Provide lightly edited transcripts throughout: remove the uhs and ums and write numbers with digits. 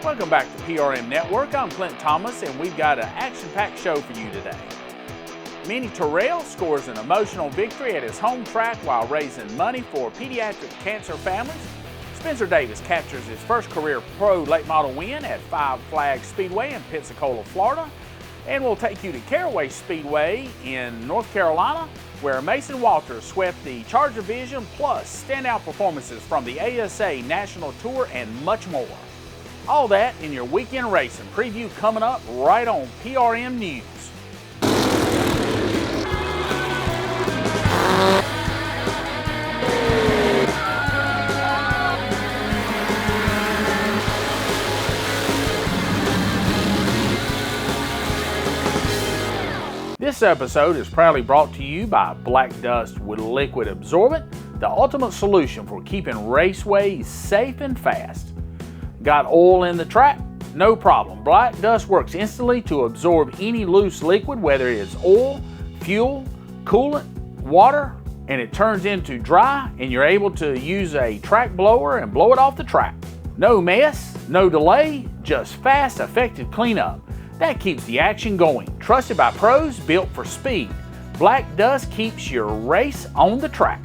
Welcome back to PRM Network. I'm Clint Thomas, and we've got an action-packed show for you today. Mini Tyrrell scores an emotional victory at his home track while raising money for pediatric cancer families. Spencer Davis captures his first career pro late model win at Five Flags Speedway in Pensacola, Florida. And we'll take you to Caraway Speedway in North Carolina, where Mason Walters swept the Charger Division, plus standout performances from the ASA National Tour and much more. All that in your weekend racing preview coming up right on PRM News. This episode is proudly brought to you by Black Dust with Liquid Absorbent, the ultimate solution for keeping raceways safe and fast. Got oil in the track? No problem. Black Dust works instantly to absorb any loose liquid, whether it's oil, fuel, coolant, water, and it turns into dry, and you're able to use a track blower and blow it off the track. No mess, no delay, just fast, effective cleanup. That keeps the action going. Trusted by pros, built for speed. Black Dust keeps your race on the track.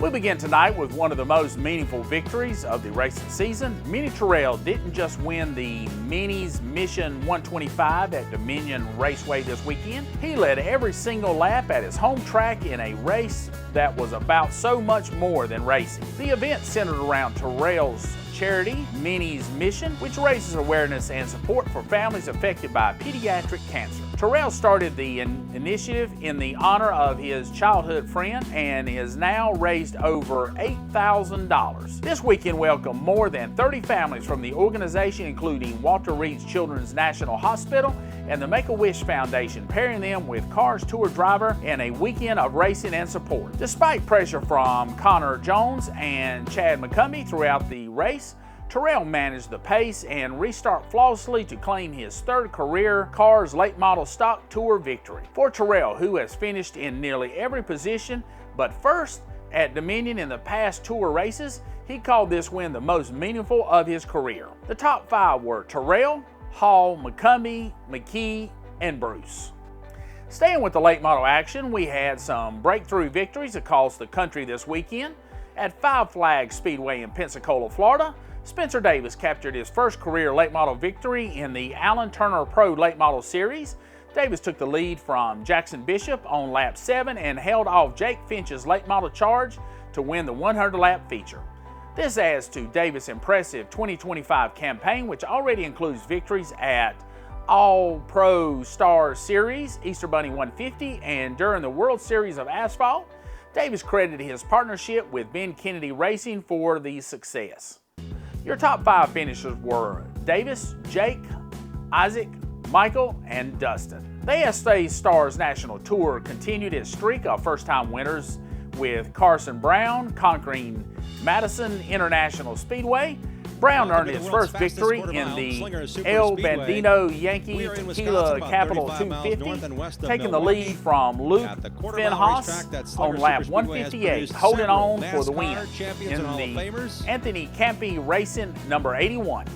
We begin tonight with one of the most meaningful victories of the racing season. Mini Tyrrell didn't just win the Minis Mission 125 at Dominion Raceway this weekend. He led every single lap at his home track in a race that was about so much more than racing. The event centered around Tyrrell's charity, Minis Mission, which raises awareness and support for families affected by pediatric cancer. Tyrrell started the initiative in the honor of his childhood friend and has now raised over $8,000. This weekend welcomed more than 30 families from the organization, including Walter Reed's Children's National Hospital and the Make-A-Wish Foundation, pairing them with Cars Tour driver and a weekend of racing and support. Despite pressure from Connor Jones and Chad McCumbee throughout the race, Tyrrell managed the pace and restart flawlessly to claim his third career Cars Late Model Stock Tour victory. For Tyrrell, who has finished in nearly every position but first at Dominion in the past tour races, he called this win the most meaningful of his career. The top five were Tyrrell, Hall, McCumbee, McKee, and Bruce. Staying with the late model action, we had some breakthrough victories across the country this weekend. At Five Flags Speedway in Pensacola, Florida, Spencer Davis captured his first career late model victory in the Allen Turner Pro Late Model Series. Davis took the lead from Jackson Bishop on lap 7 and held off Jake Finch's late model charge to win the 100-lap feature. This adds to Davis' impressive 2025 campaign, which already includes victories at All Pro Star Series, Easter Bunny 150, and during the World Series of Asphalt. Davis credited his partnership with Ben Kennedy Racing for the success. Your top five finishers were Davis, Jake, Isaac, Michael, and Dustin. The ASA Stars National Tour continued its streak of first-time winners, with Carson Brown conquering Madison International Speedway. Brown earned his first victory in the El Bandino Yankee Tequila Capital 250, taking the lead from Luke Finhaus on lap 158, holding on for the win in the Anthony Campi Racing number 81.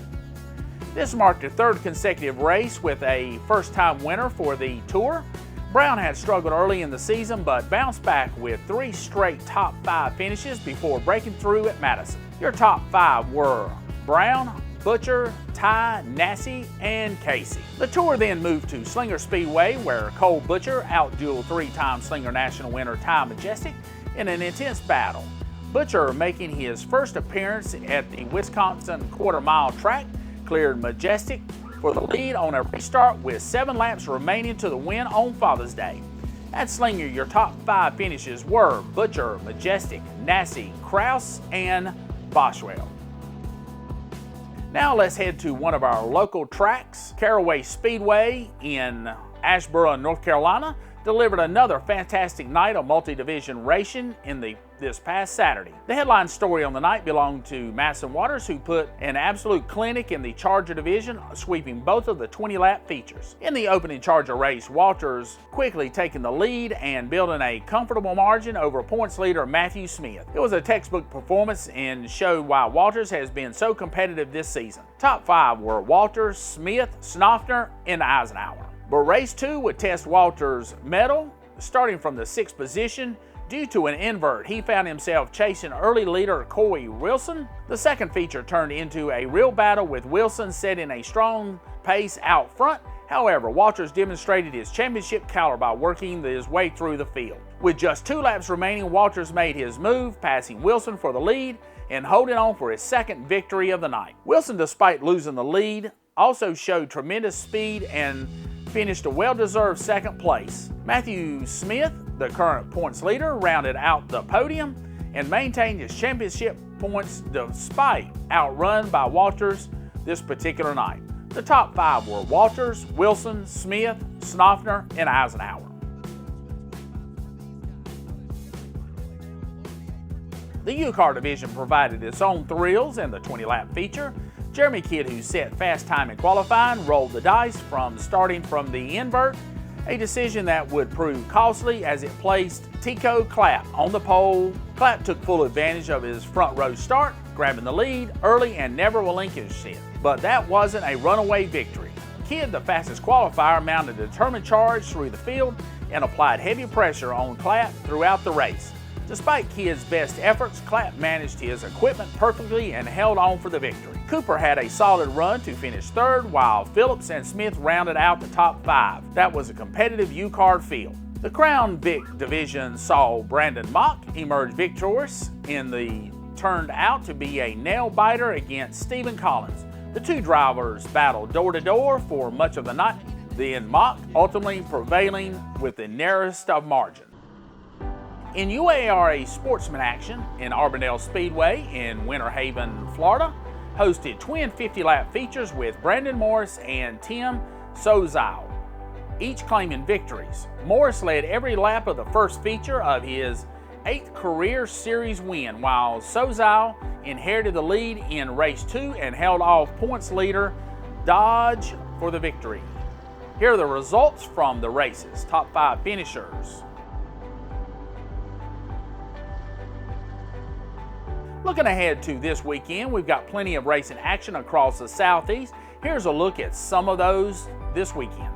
This marked the third consecutive race with a first-time winner for the Tour. Brown had struggled early in the season, but bounced back with 3 straight top 5 finishes before breaking through at Madison. Your top 5 were Brown, Butcher, Ty, Nassie, and Casey. The Tour then moved to Slinger Speedway, where Cole Butcher outdueled 3-time Slinger National winner Ty Majestic in an intense battle. Butcher, making his first appearance at the Wisconsin quarter-mile track, cleared Majestic for the lead on a restart with 7 laps remaining to the win on Father's Day. At Slinger, your top 5 finishes were Butcher, Majestic, Nassie, Kraus, and Boswell. Now let's head to one of our local tracks, Caraway Speedway in Asheboro, North Carolina. delivered another fantastic night of multi-division racing in this past Saturday. The headline story on the night belonged to Madison Waters, who put an absolute clinic in the Charger division, sweeping both of the 20-lap features. In the opening Charger race, Waters quickly taking the lead and building a comfortable margin over points leader Matthew Smith. It was a textbook performance and showed why Waters has been so competitive this season. Top 5 were Walters, Smith, Snoffner, and Eisenhower. But race 2 would test Walters' mettle, starting from the 6th position. Due to an invert, he found himself chasing early leader Corey Wilson. The second feature turned into a real battle, with Wilson setting a strong pace out front. However, Walters demonstrated his championship caliber by working his way through the field. With just 2 laps remaining, Walters made his move, passing Wilson for the lead and holding on for his second victory of the night. Wilson, despite losing the lead, also showed tremendous speed and finished a well-deserved second place. Matthew Smith, the current points leader, rounded out the podium and maintained his championship points despite outrun by Walters this particular night. The top 5 were Walters, Wilson, Smith, Snoffner, and Eisenhower. The U-Car division provided its own thrills in the 20-lap feature. Jeremy Kidd, who set fast time in qualifying, rolled the dice from starting from the invert, a decision that would prove costly as it placed Tico Clapp on the pole. Clapp took full advantage of his front row start, grabbing the lead early and never relinquished it. But that wasn't a runaway victory. Kidd, the fastest qualifier, mounted a determined charge through the field and applied heavy pressure on Clapp throughout the race. Despite Kidd's best efforts, Clapp managed his equipment perfectly and held on for the victory. Cooper had a solid run to finish third, while Phillips and Smith rounded out the top 5. That was a competitive U-Car field. The Crown Vic division saw Brandon Mock emerge victorious in the turned out to be a nail-biter against Stephen Collins. The 2 drivers battled door-to-door for much of the night, then Mock ultimately prevailing with the narrowest of margins. In UARA sportsman action, in Arbondale Speedway in Winter Haven, Florida, hosted twin 50-lap features with Brandon Morris and Tim Sozal, each claiming victories. Morris led every lap of the first feature of his 8th career series win, while Sozal inherited the lead in race 2 and held off points leader Dodge for the victory. Here are the results from the races. Top 5 finishers. Looking ahead to this weekend, we've got plenty of racing action across the Southeast. Here's a look at some of those this weekend.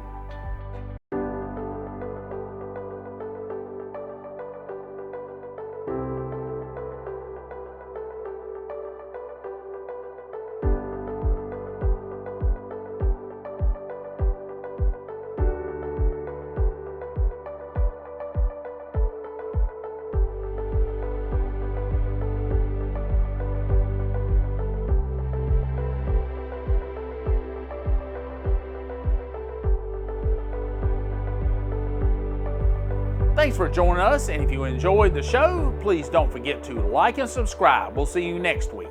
Thanks for joining us, and if you enjoyed the show, please don't forget to like and subscribe. We'll see you next week.